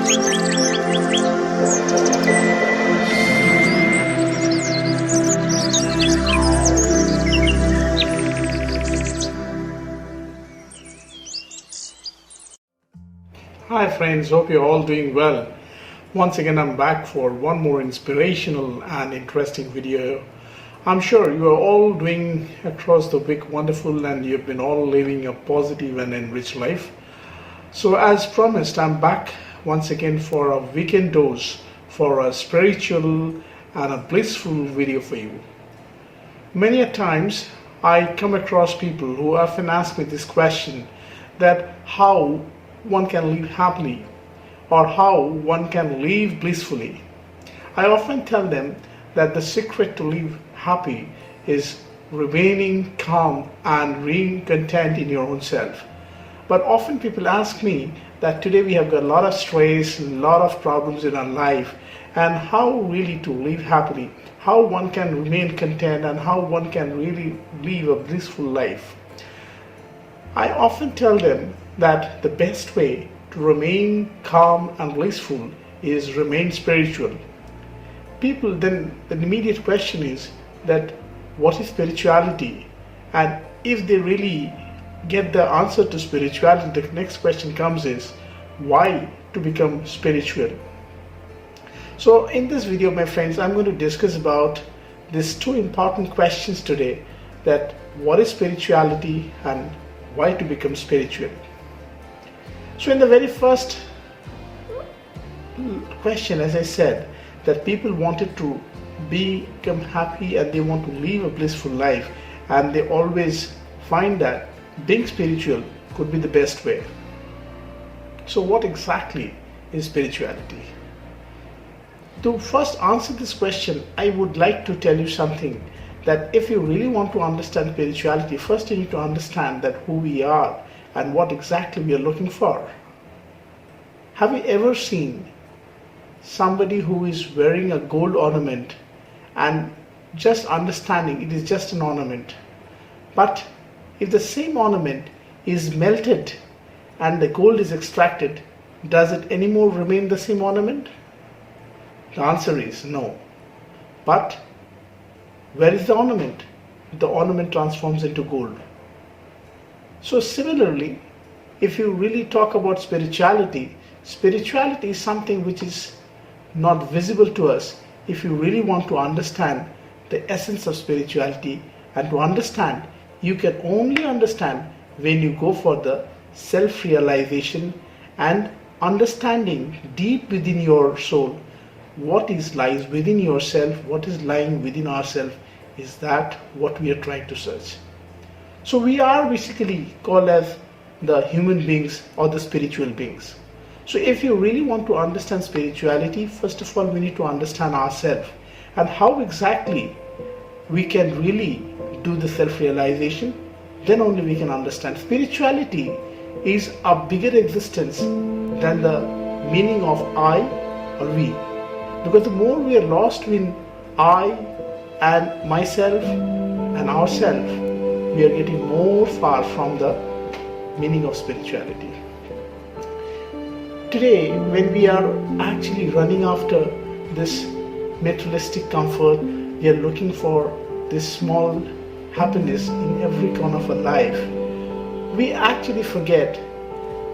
Hi friends, hope you're all doing well. Once again I'm back for one more inspirational and interesting video. I'm sure you are all doing across the week wonderful and you've been all living a positive and enriched life. So as promised, I'm back once again for a weekend dose for a spiritual and a blissful video for you. Many a times I come across people who often ask me this question, that how one can live happily or how one can live blissfully. I often tell them that the secret to live happy is remaining calm and being content in your own self. But often people ask me that today we have got a lot of stress, a lot of problems in our life, and how really to live happily, how one can remain content and how one can really live a blissful life. I often tell them that the best way to remain calm and blissful is remain spiritual. People then, the immediate question is that what is spirituality? And if they really get the answer to spirituality, the next question comes is why to become spiritual? So in this video, my friends, I'm going to discuss about these two important questions today, that what is spirituality and why to become spiritual. So in the very first question, as I said, that people wanted to become happy and they want to live a blissful life, and they always find that being spiritual could be the best way. So what exactly is spirituality? To first answer this question, I would like to tell you something, that if you really want to understand spirituality, first you need to understand that who we are and what exactly we are looking for. Have you ever seen somebody who is wearing a gold ornament and just understanding it is just an ornament? But if the same ornament is melted and the gold is extracted, does it anymore remain the same ornament? The answer is no. But where is the ornament? The ornament transforms into gold. So similarly, if you really talk about spirituality, spirituality is something which is not visible to us. If you really want to understand the essence of spirituality and to understand, you can only understand when you go for the self-realization and understanding deep within your soul what is lies within yourself, what is lying within ourselves. Is that what we are trying to search? So we are basically called as the human beings or the spiritual beings. So if you really want to understand spirituality, first of all we need to understand ourselves and how exactly we can really do the self-realization. Then only we can understand. Spirituality is a bigger existence than the meaning of I or we. Because the more we are lost in I and myself and ourself, we are getting more far from the meaning of spirituality. Today, when we are actually running after this materialistic comfort, we are looking for this small happiness in every corner of our life, we actually forget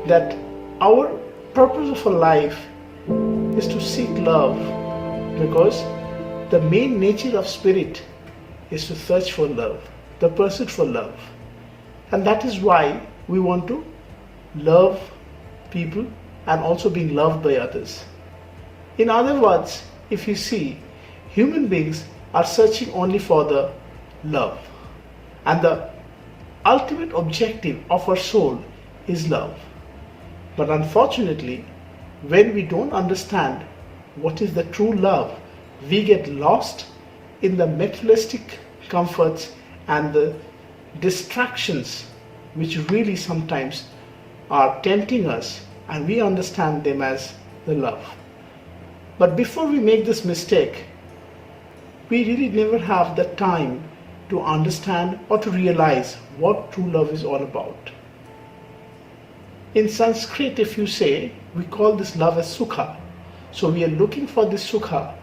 that our purpose of our life is to seek love, because the main nature of spirit is to search for love, the pursuit for love. And that is why we want to love people and also being loved by others. In other words, if you see, human beings are searching only for the love. And the ultimate objective of our soul is love. But unfortunately, when we don't understand what is the true love, we get lost in the materialistic comforts and the distractions which really sometimes are tempting us, and we understand them as the love. But before we make this mistake, we really never have the time to understand or to realize what true love is all about. In Sanskrit, if you say, we call this love as sukha. So we are looking for this sukha,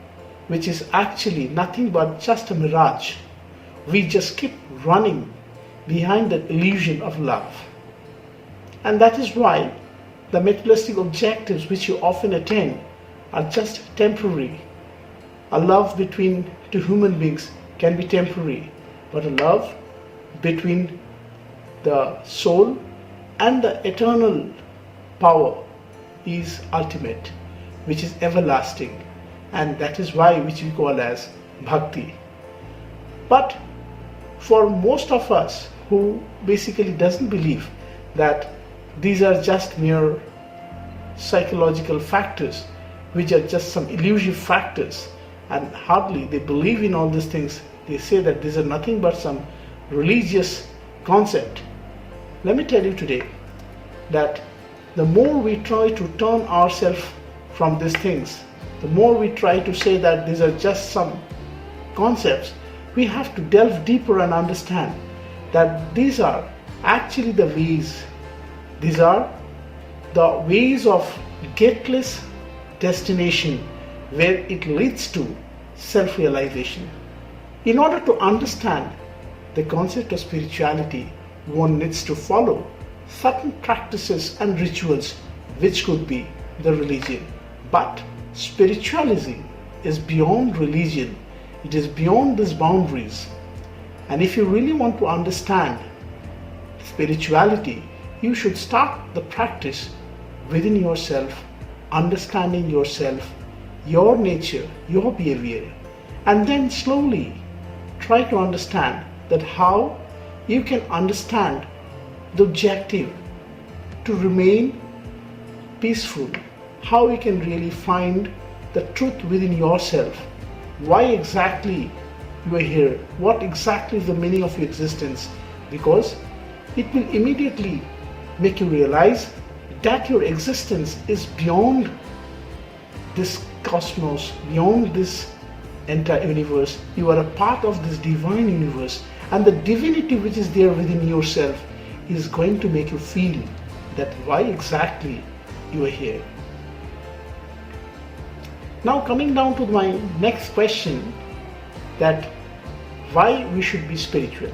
which is actually nothing but just a mirage. We just keep running behind the illusion of love. And that is why the materialistic objectives which you often attain are just temporary. A love between two human beings can be temporary, but a love between the soul and the eternal power is ultimate, which is everlasting, and that is why which we call as bhakti. But for most of us who basically doesn't believe that these are just mere psychological factors, which are just some illusive factors, and hardly they believe in all these things, they say that these are nothing but some religious concept. Let me tell you today that the more we try to turn ourselves from these things, the more we try to say that these are just some concepts, we have to delve deeper and understand that these are actually the ways. These are the ways of gateless destination where it leads to self-realization. In order to understand the concept of spirituality, one needs to follow certain practices and rituals which could be the religion. But spiritualism is beyond religion. It is beyond these boundaries. And if you really want to understand spirituality, you should start the practice within yourself, understanding yourself, your nature, your behavior, and then slowly try to understand that how you can understand the objective to remain peaceful, how you can really find the truth within yourself, why exactly you are here, what exactly is the meaning of your existence, because it will immediately make you realize that your existence is beyond this cosmos, beyond this entire universe. You are a part of this divine universe, and the divinity which is there within yourself is going to make you feel that why exactly you are here. Now coming down to my next question, that why we should be spiritual.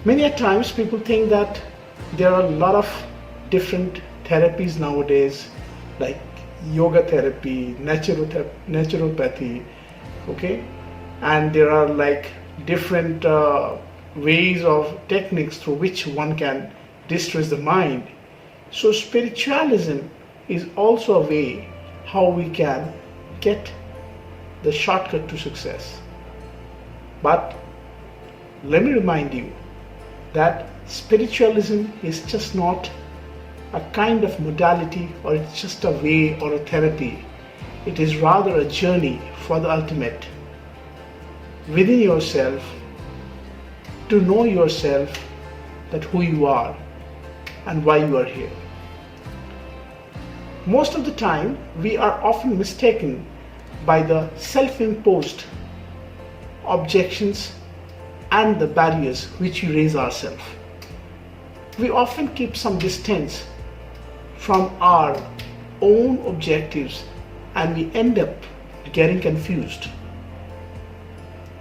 Many a times people think that there are a lot of different therapies nowadays, like yoga therapy, naturopathy, okay, and there are like different ways of techniques through which one can distress the mind. So spiritualism is also a way how we can get the shortcut to success. But let me remind you that spiritualism is just not a kind of modality, or it's just a way or a therapy. It is rather a journey for the ultimate within yourself, to know yourself, that who you are and why you are here. Most of the time we are often mistaken by the self-imposed objections and the barriers which we raise ourselves. We often keep some distance from our own objectives, and we end up getting confused.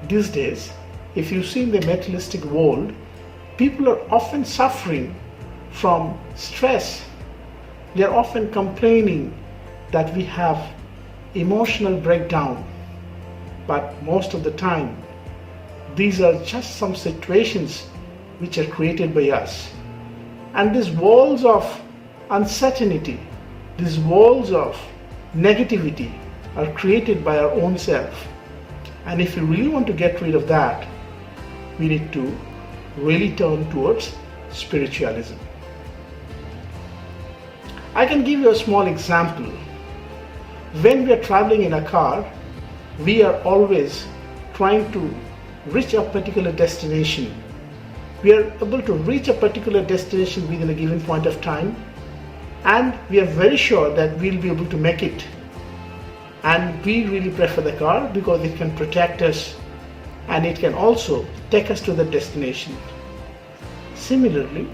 These days, if you see in the materialistic world, people are often suffering from stress. They are often complaining that we have emotional breakdown. But most of the time, these are just some situations which are created by us. And these walls of uncertainty, these walls of negativity are created by our own self. And if you really want to get rid of that, we need to really turn towards spiritualism. I can give you a small example. When we are traveling in a car, we are always trying to reach a particular destination. We are able to reach a particular destination within a given point of time, and we are very sure that we'll be able to make it. And we really prefer the car because it can protect us and it can also take us to the destination. Similarly,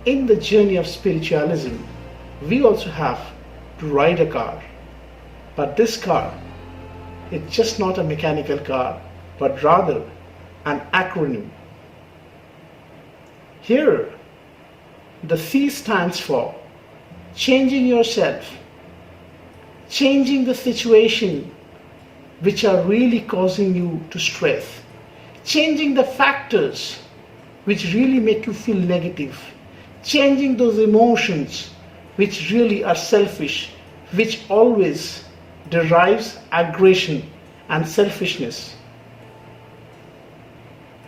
in the journey of spiritualism, we also have to ride a car. But this car, it's just not a mechanical car, but rather an acronym. Here, the C stands for changing yourself, changing the situation which are really causing you to stress, changing the factors which really make you feel negative, changing those emotions which really are selfish, which always derives aggression and selfishness.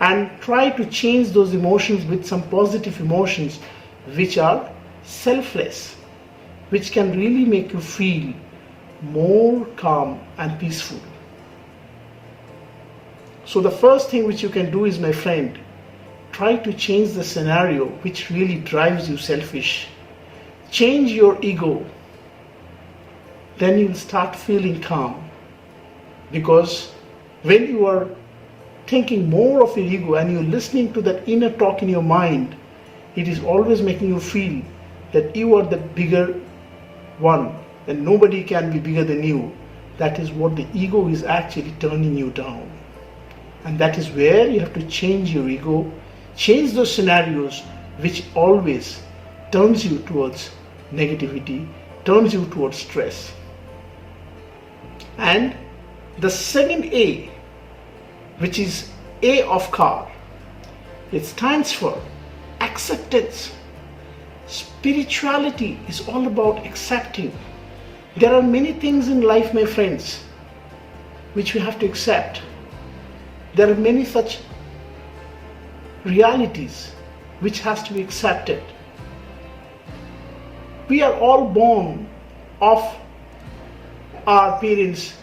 And try to change those emotions with some positive emotions which are selfless, which can really make you feel more calm and peaceful. So the first thing which you can do is, my friend, try to change the scenario which really drives you selfish. Change your ego. Then you'll start feeling calm. Because when you are thinking more of your ego and you're listening to that inner talk in your mind, it is always making you feel that you are the bigger one and nobody can be bigger than you. That is what the ego is actually turning you down. And that is where you have to change your ego, change those scenarios which always turns you towards negativity, turns you towards stress. And the second A, which is A of car, it stands for acceptance. Spirituality is all about accepting. There are many things in life, my friends, which we have to accept. There are many such realities which has to be accepted. We are all born of our parents,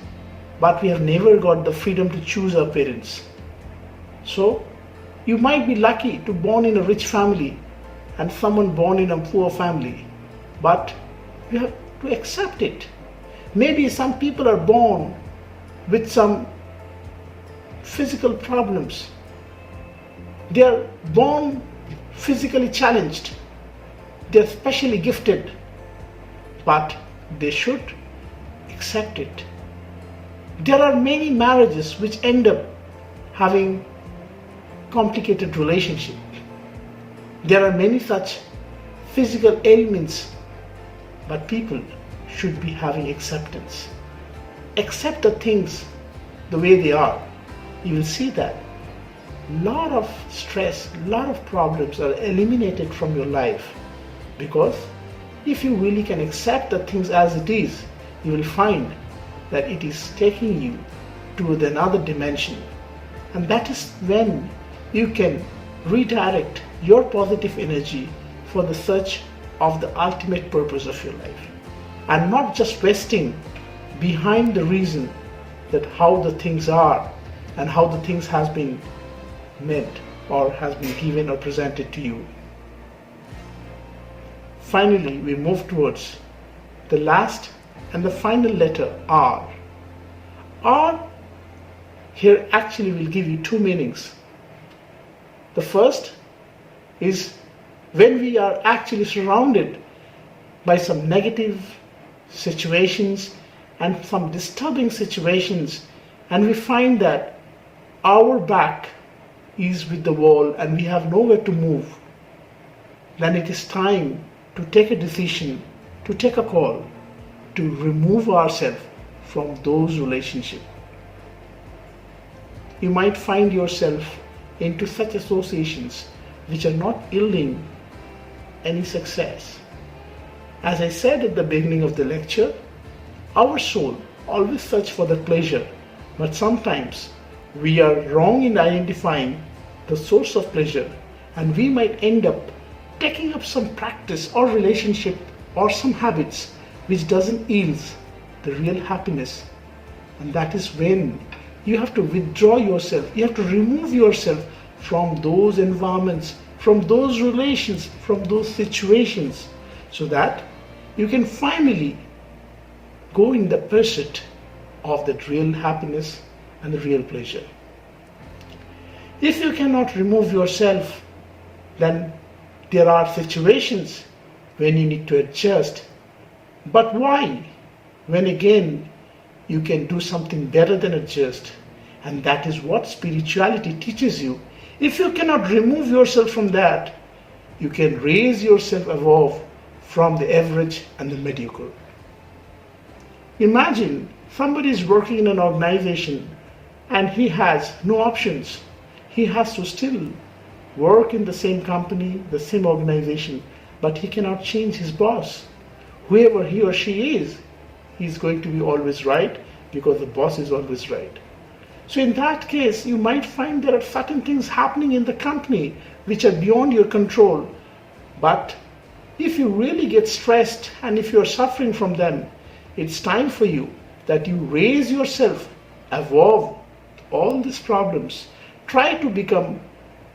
but we have never got the freedom to choose our parents. So you might be lucky to born in a rich family and someone born in a poor family, but you have to accept it. Maybe some people are born with some physical problems. They are born physically challenged. They are specially gifted, but they should accept it. There are many marriages which end up having complicated relationship. There are many such physical ailments, but people should be having acceptance. Accept the things the way they are. You will see that a lot of stress, a lot of problems are eliminated from your life, because if you really can accept the things as it is, you will find that it is taking you to another dimension. And that is when you can redirect your positive energy for the search of the ultimate purpose of your life, and not just resting behind the reason that how the things are and how the things has been meant or has been given or presented to you. Finally, we move towards the last and the final letter, R. R here actually will give you two meanings. The first is when we are actually surrounded by some negative situations and some disturbing situations, and we find that our back is with the wall and we have nowhere to move, then it is time to take a decision, to take a call, to remove ourselves from those relationships. You might find yourself into such associations which are not yielding any success. As I said at the beginning of the lecture, our soul always searches for the pleasure, but sometimes we are wrong in identifying the source of pleasure, and we might end up taking up some practice or relationship or some habits which doesn't yield the real happiness. And that is when you have to withdraw yourself, you have to remove yourself from those environments, from those relations, from those situations, so that you can finally go in the pursuit of that real happiness and the real pleasure. If you cannot remove yourself, then There are situations when you need to adjust. But why? When again, you can do something better than adjust. And that is what spirituality teaches you. If you cannot remove yourself from that, you can raise yourself above from the average and the mediocre. Imagine somebody is working in an organization and he has no options. He has to still work in the same company, the same organization, but he cannot change his boss. Whoever he or she is, he's going to be always right because the boss is always right. So in that case, you might find there are certain things happening in the company which are beyond your control. But if you really get stressed and if you're suffering from them, it's time for you that you raise yourself above all these problems. Try to become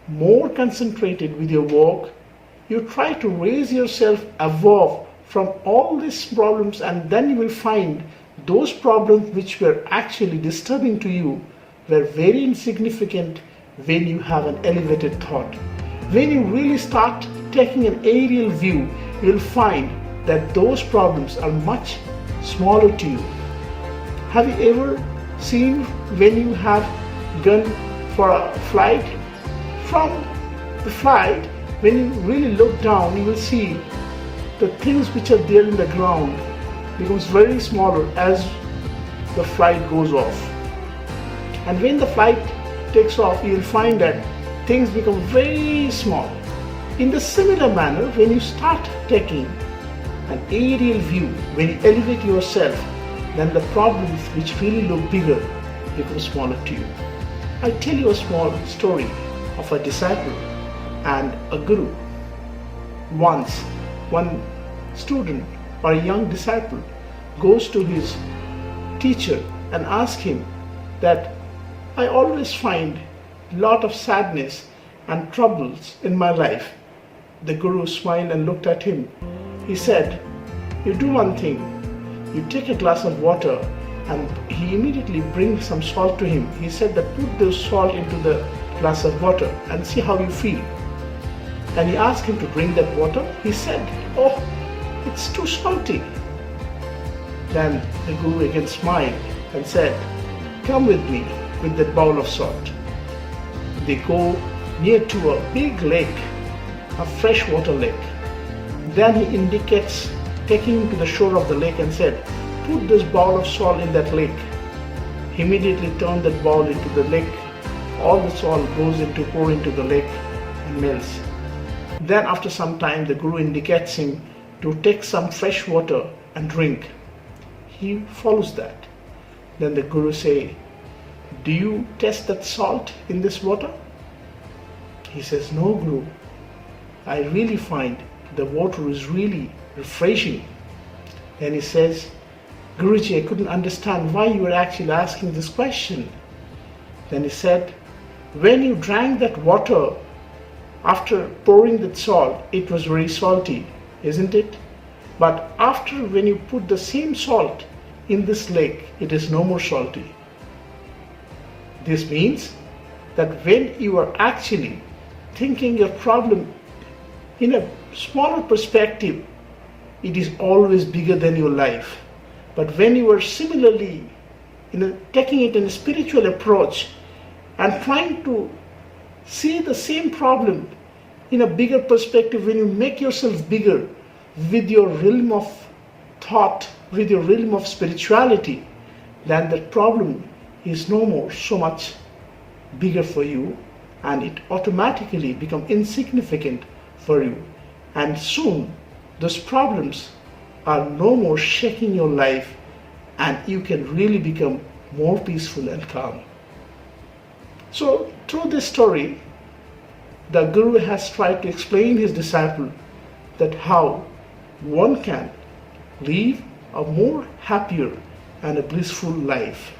more concentrated with your work. You try to raise yourself above from all these problems, and then you will find those problems which were actually disturbing to you were very insignificant when you have an elevated thought. When you really start taking an aerial view, you'll find that those problems are much smaller to you. Have you ever seen when you have gone for a flight? From the flight, when you really look down, you will see the things which are there in the ground becomes very smaller as the flight goes off. And when the flight takes off, you will find that things become very small. In the similar manner, when you start taking an aerial view, when you elevate yourself, then the problems which really look bigger become smaller to you. I tell you a small story of a disciple and a guru. Once, one student or a young disciple goes to his teacher and asks him that, I always find a lot of sadness and troubles in my life. The guru smiled and looked at him. He said, you do one thing. You take a glass of water, and he immediately brings some salt to him. He said that put the salt into the glass of water and see how you feel. And he asked him to drink that water. He said, oh, it's too salty. Then the guru again smiled and said, come with me with that bowl of salt. They go near to a big lake, a freshwater lake. Then he indicates taking him to the shore of the lake and said, put this bowl of salt in that lake. He immediately turned that bowl into the lake. All the salt goes into pour into the lake and melts. Then after some time, the guru indicates him to take some fresh water and drink. He follows that. Then the guru say, do you taste that salt in this water? He says, no, Guru. I really find the water is really refreshing. Then he says, Guruji, I couldn't understand why you were actually asking this question. Then he said, when you drank that water, after pouring that salt, it was very salty, isn't it? But after when you put the same salt in this lake, it is no more salty. This means that when you are actually thinking your problem in a smaller perspective, it is always bigger than your life. But when you are similarly taking it in a spiritual approach and trying to see the same problem in a bigger perspective, when you make yourself bigger with your realm of thought, with your realm of spirituality, then that problem is no more so much bigger for you, and it automatically becomes insignificant for you. And soon those problems are no more shaking your life, and you can really become more peaceful and calm. So through this story, the Guru has tried to explain his disciple that how one can live a more happier and a blissful life.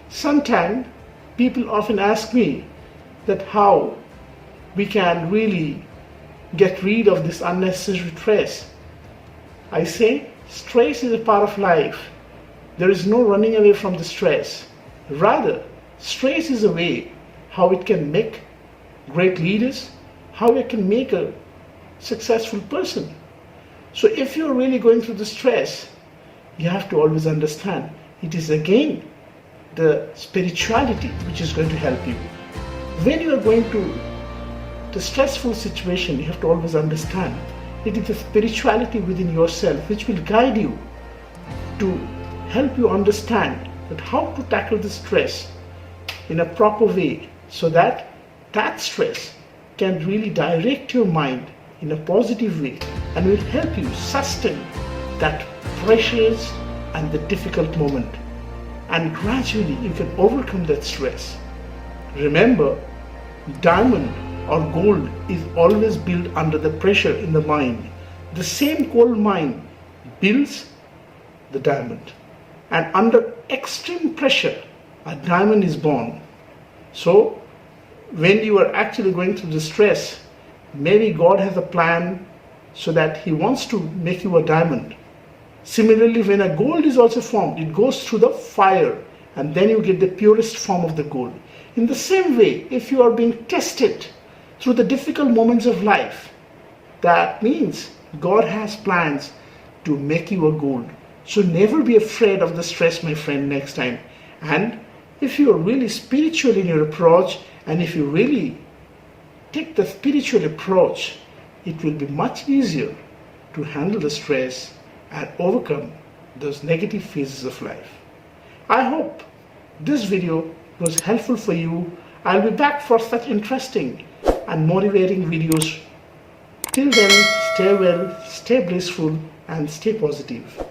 Sometimes people often ask me that how we can really get rid of this unnecessary stress. I say stress is a part of life. There is no running away from the stress. Rather, stress is a way how it can make great leaders, how I can make a successful person. So if you're really going through the stress, you have to always understand it is again the spirituality which is going to help you. When you are going to the stressful situation, you have to always understand it is the spirituality within yourself which will guide you to help you understand that how to tackle the stress in a proper way, so that that stress can really direct your mind in a positive way and will help you sustain that pressures and the difficult moment, and gradually you can overcome that stress. Remember, diamond or gold is always built under the pressure in the mine. The same coal mine builds the diamond, and under extreme pressure a diamond is born. So when you are actually going through the stress, maybe God has a plan so that He wants to make you a diamond. Similarly, when a gold is also formed, it goes through the fire and then you get the purest form of the gold. In the same way, if you are being tested through the difficult moments of life, that means God has plans to make you a gold. So never be afraid of the stress, my friend, next time. And if you are really spiritual in your approach, and if you really take the spiritual approach, it will be much easier to handle the stress and overcome those negative phases of life. I hope this video was helpful for you. I'll be back for such interesting and motivating videos. Till then, stay well, stay blissful, and stay positive.